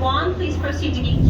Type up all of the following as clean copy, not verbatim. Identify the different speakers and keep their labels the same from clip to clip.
Speaker 1: Guam, please proceed to gate.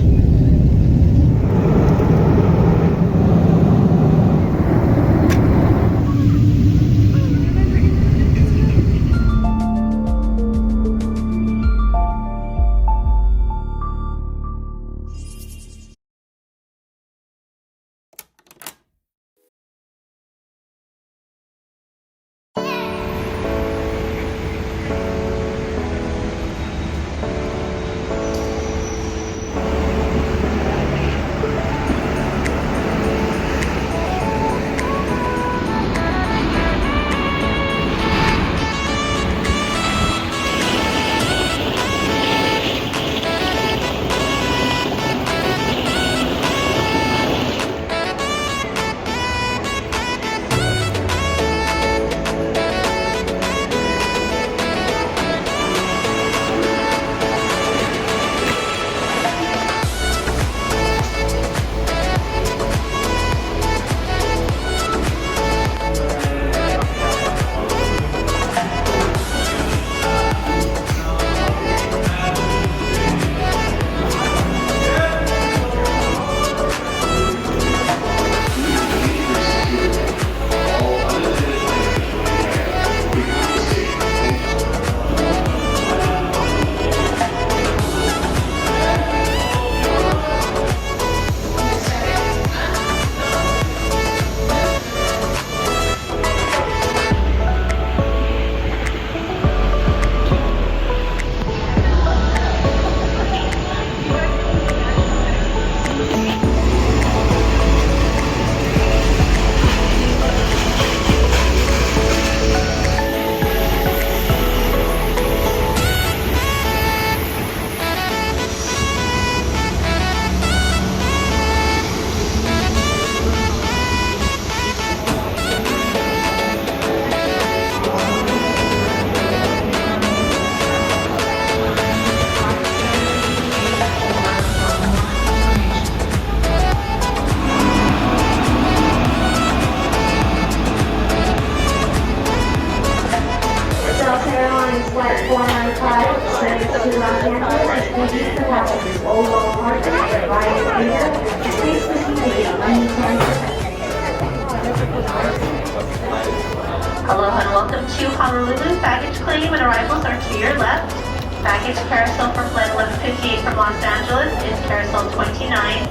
Speaker 1: Hello and welcome to Honolulu. Baggage claim and arrivals are to your left. Baggage carousel for flight 1158 from Los Angeles is carousel 29.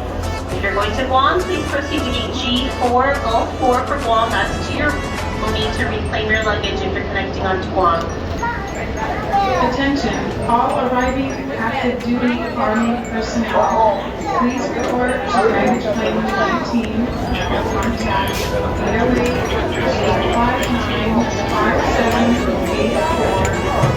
Speaker 1: If you're going to Guam, please proceed to gate G4, Gulf 4 for Guam. That's to your. We'll need to reclaim your luggage if you're connecting on to Guam.
Speaker 2: Attention, all arriving active duty Army personnel. Please report to baggage claim 19 or contact gateway 859-5784 for more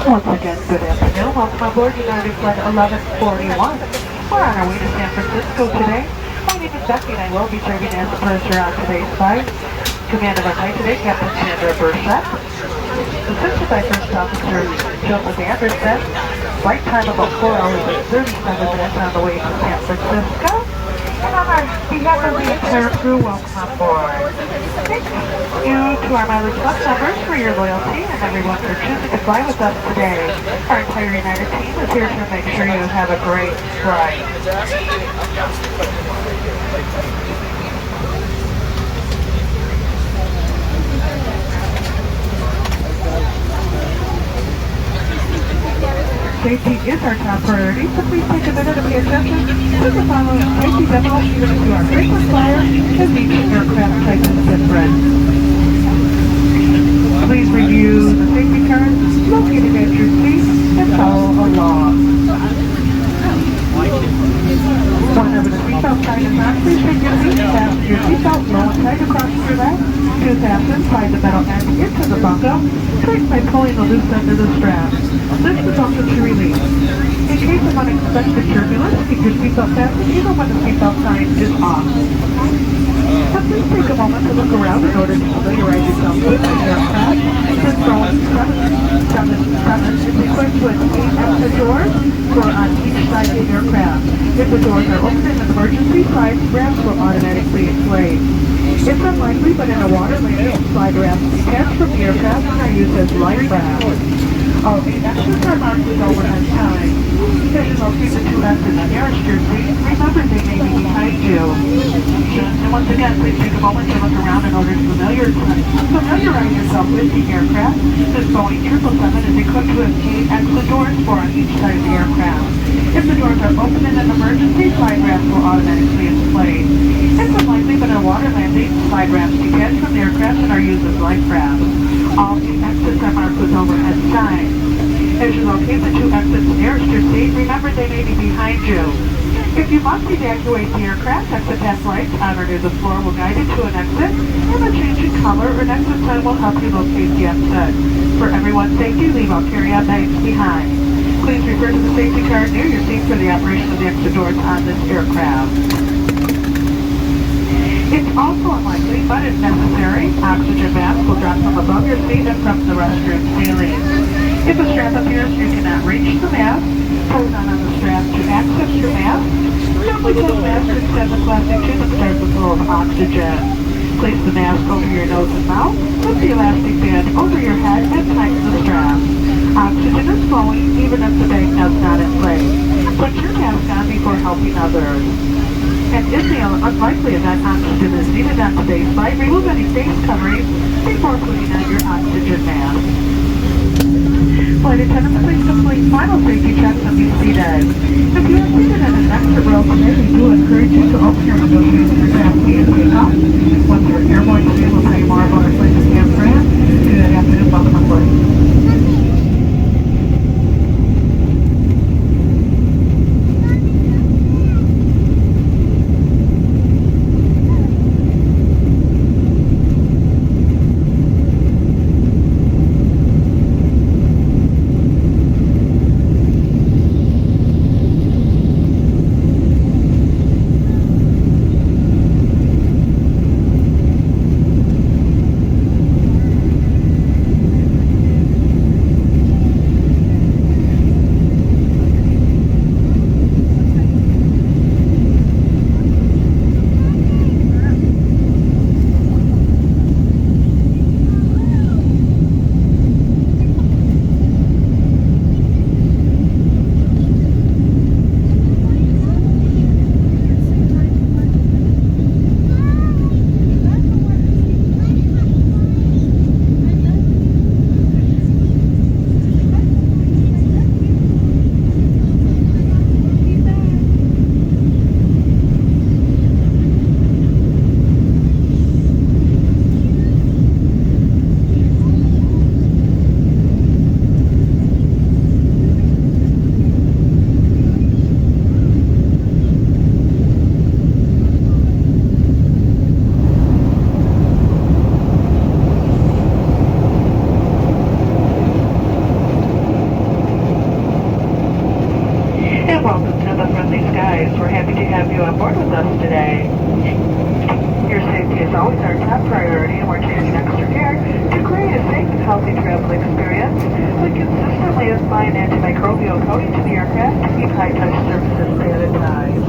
Speaker 3: Once again, good afternoon. Welcome aboard United Flight 1141. We're on our way to San Francisco today. My name is Becky and I will be serving as the purser on today's flight. Command of our flight today, Captain Sandra Burchett. Assisted by First Officer Joseph Anderson. Flight time about 4 hours and 37 minutes on the way to San Francisco. And on our behalf of the entire crew, welcome aboard. Thank you to our Mileage Plus members for your loyalty and everyone for choosing to fly with us today. Our entire United team is here to make sure you have a great flight. Safety is our top priority, so please take a minute to pay attention to the following safety memos given to our frequent flyers as each aircraft type is different. Please review the safety cards located at your seat and follow along. Whenever the seatbelt sign is on, please take your seat, fasten your seatbelt low and tight across your lap. To fasten, slide the metal end into the bungo. Tighten by pulling the loose end of the strap. Lift the bungo to release. case of unexpected turbulence, keep your seatbelt fastened even when the seatbelt sign is off. So please take a moment to look around in order to familiarize yourself with the aircraft. This Boeing 777 is equipped with 8 exit doors, 4 on each side of the aircraft. If the doors are open in an emergency, side ramps will automatically inflate. It's unlikely, but in a water landing, slide ramps detach from the aircraft and are used as life rafts. All the exits are marked with overhead signs. As you locate the 2 exits nearest your seat, remember they may be behind you. And once again, please take a moment to look around in order to familiarize yourself with the aircraft. This Boeing 777 is equipped with 8 exit doors, 4 on each side of the aircraft. If the doors are open in an emergency, slide ramps will automatically inflate. It's unlikely, but in a water landing, slide ramps detach from the aircraft and are used as life rafts. All 8 exits are marked with overhead signs. As you locate the 2 exits nearest your seat, remember they may be behind you. If you must evacuate the aircraft, exit path lights on or near the floor will guide you to an exit, and a change in color or an exit sign will help you locate the exit. For everyone's safety, leave all carry-on bags behind. Please refer to the safety card near your seat for the operation of the exit doors on this aircraft. It's also unlikely, but if necessary, oxygen masks will drop from above your seat and from the restroom ceiling. If a strap appears you cannot reach the mask, hold on the strap to access your mask. Simply pull the mask to extend the plastic tube and start the flow of oxygen. Place the mask over your nose and mouth, put the elastic band over your head, and tighten the strap. Oxygen is flowing even if the bag does not inflate. Put your mask on before helping others. And in the unlikely event oxygen is needed on today's flight, remove any face coverings before putting on your oxygen mask. Flight attendants, please complete final safety checks and be seated. If you are seated in an exit row today, we do encourage you to open your window seats for taxi and takeoff. Once you're airborne today, we'll tell you more about our flight to San Fran. Good afternoon, welcome aboard. Welcome to the Friendly Skies. We're happy to have you on board with us today. Your safety is always our top priority, and we're taking extra care to create a safe and healthy travel experience. We consistently apply an antimicrobial coating to the aircraft to keep high-touch surfaces sanitized.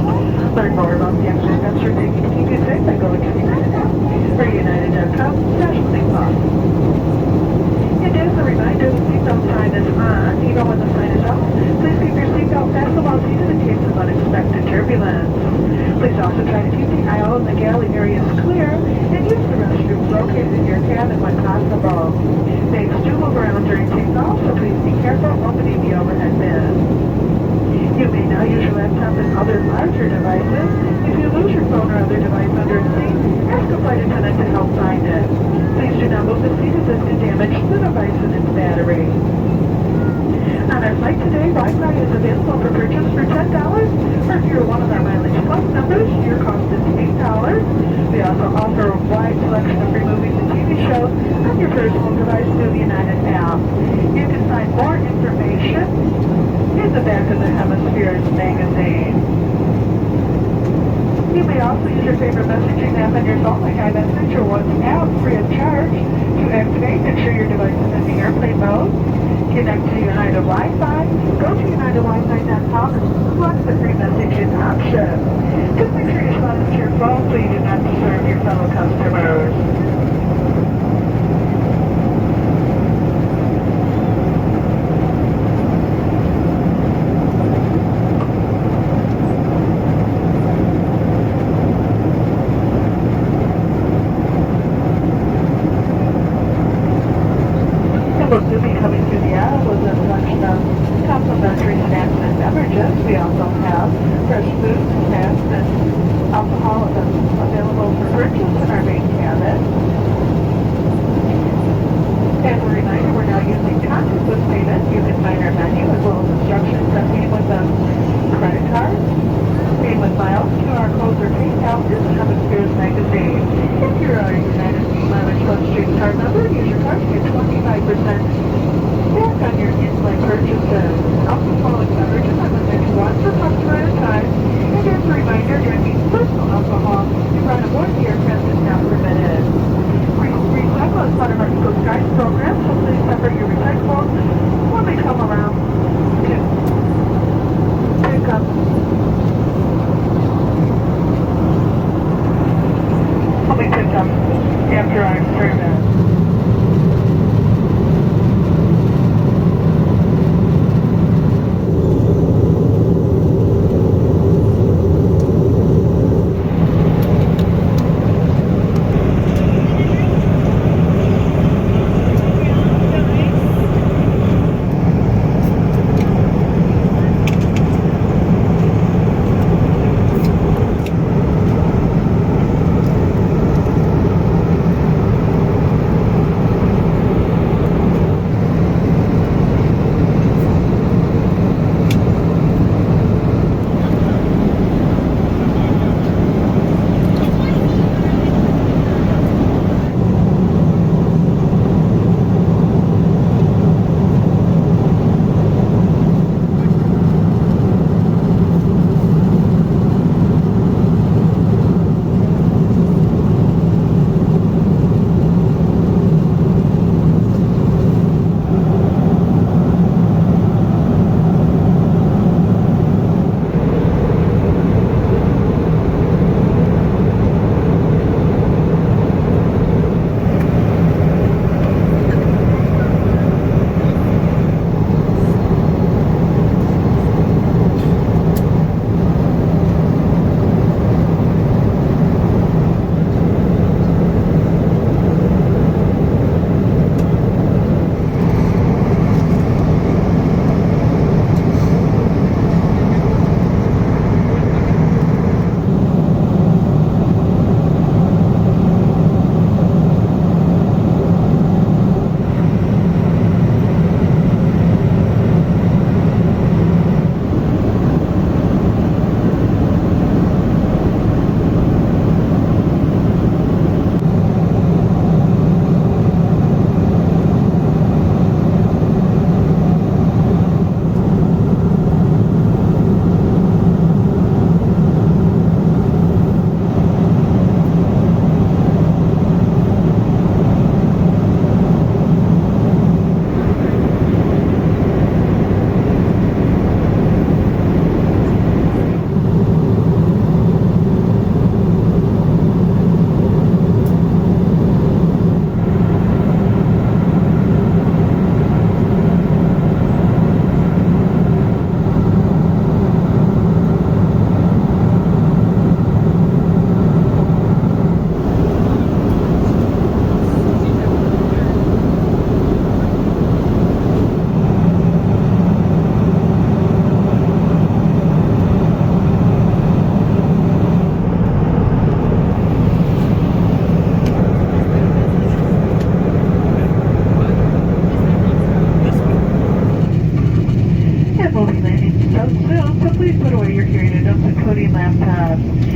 Speaker 3: Learn more about the extra steps you're taking to keep you safe by going to the United app or United.com/SafePlus. And as a reminder, the seatbelt sign is on, even when the sign is off. Please keep your seatbelt fastened while seated in case of unexpected turbulence. Please also try to keep the aisle and the galley areas clear and use the restrooms located in your cabin when possible. Bags do move around during takeoff, so please be careful opening the overhead bin. You may now use your laptop and other larger devices. If you lose your phone or other device under a seat, ask a flight attendant to help find it. Please do not move the seat as this could damage the device and its battery. On our flight today, Wi-Fi is available for purchase for $10, or if you're one of our Mileage Plus members, your cost is $8. We also offer a wide selection of free movies and TV shows on your personal device through the United app. You can find more information in the back to the Hemispheres magazine. You may also use your favorite messaging app on your phone like iMessage or WhatsApp free of charge. To activate, ensure your device is in the airplane mode. Connect to United Wi-Fi. Go to UnitedWiFi.com and select the free messaging option. Just make sure you silence your phone so you do not disturb your fellow customers. We'll be coming through the aisle with a selection of complimentary snacks and beverages. We also have fresh food, snacks, and alcohol available for purchase in our main cabin. And a reminder, we're now using contactless payment. You can find our menu as well as instructions on paying with a credit card, paying with miles, QR codes, or PayPal in the Hemispheres magazine. If you're a United Mileage Plus Street card member, use your card to get 25% back on your in-flight purchases. Alcoholic beverages are limited to one per customer at a time. And as a reminder, drinking personal alcohol you brought aboard the aircraft is not permitted. Recycle is part of our Eco Skies program, so please separate your recyclables when we come around to pick up. When we pick up after our service.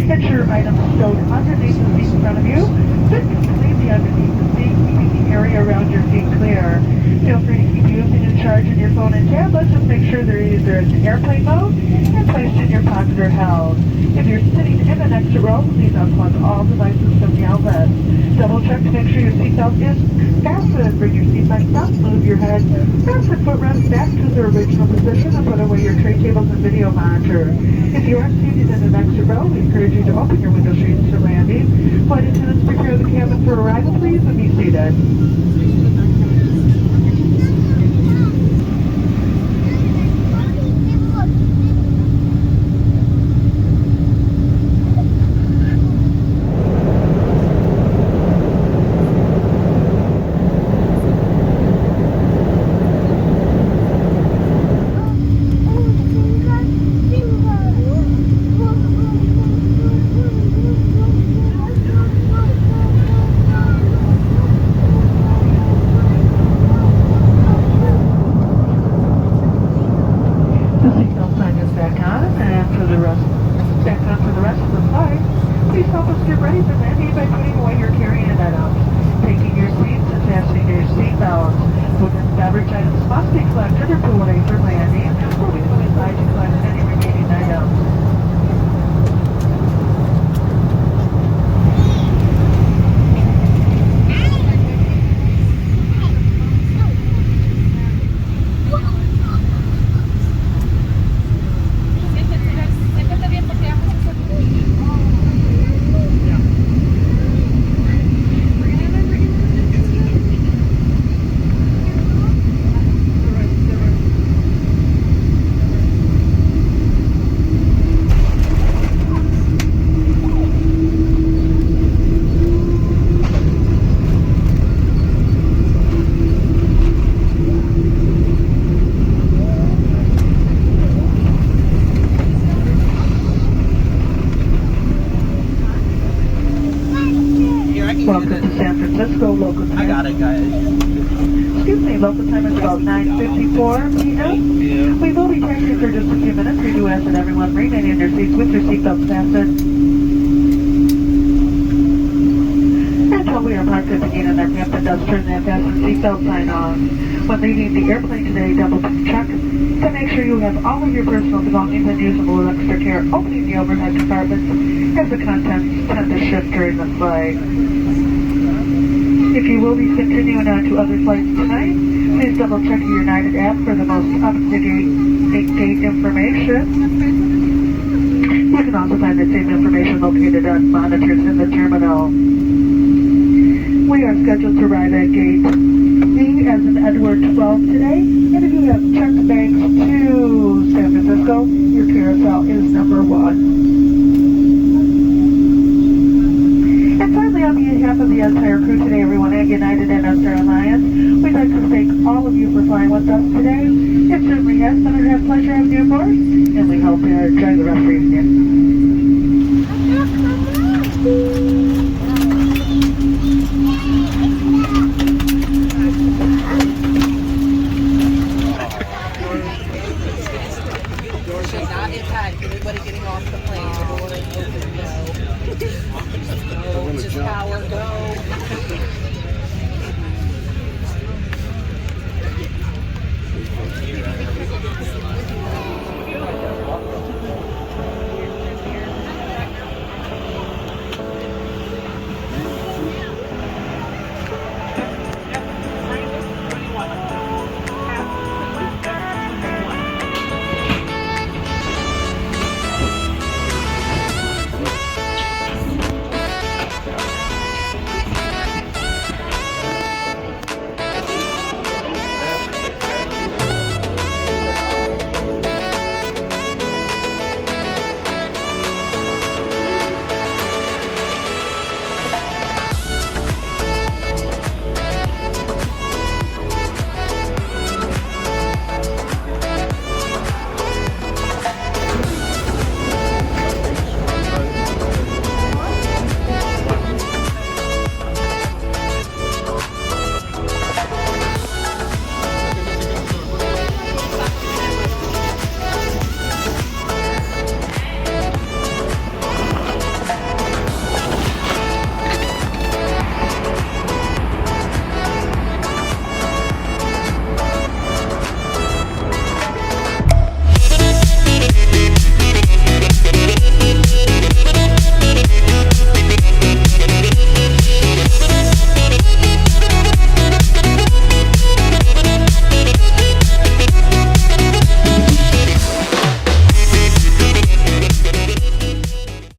Speaker 3: Ensure items stowed underneath the seat in front of you. Fit completely underneath the seat, keeping the area around your feet clear. Feel free to keep using and charging your phone and tablet, just make sure they're either in airplane mode and placed in your pocket or held. If you're sitting in the next row, please unplug all devices from the outlet. Double check to make sure your seatbelt is fastened. Bring your seat back up, move your head, press the footrest back to their original position, and put away your tray tables and video monitor. If you are seated in the next row, we encourage you to open your window shades for landing. Flight attendants prepare the cabin for arrival, please, and be seated. Welcome to San Francisco, local time.
Speaker 4: I got it, guys.
Speaker 3: Excuse me, local time is about 9:54 p.m. We will be taxiing for just a few minutes. We do ask that everyone remain in their seats with your seatbelts fastened. Until we are parked at the gate on our captain does turn that fasten seatbelt sign on. When leaving the airplane today, double check to make sure you have all of your personal belongings and usable with extra care, opening the overhead compartments as the contents tend to shift during the flight. If you will be continuing on to other flights tonight, please double check your United app for the most up-to-date information. You can also find the same information located on monitors in the terminal. We are scheduled to arrive at gate B as in Edward 12 today, and if you have checked bags to San Francisco, your carousel is number 1. And finally, on behalf of the entire crew today, everyone at United and Airlines, we'd like to thank all of you for flying with us today. It certainly has been a pleasure having you aboard, and we hope you enjoy the rest of your evening.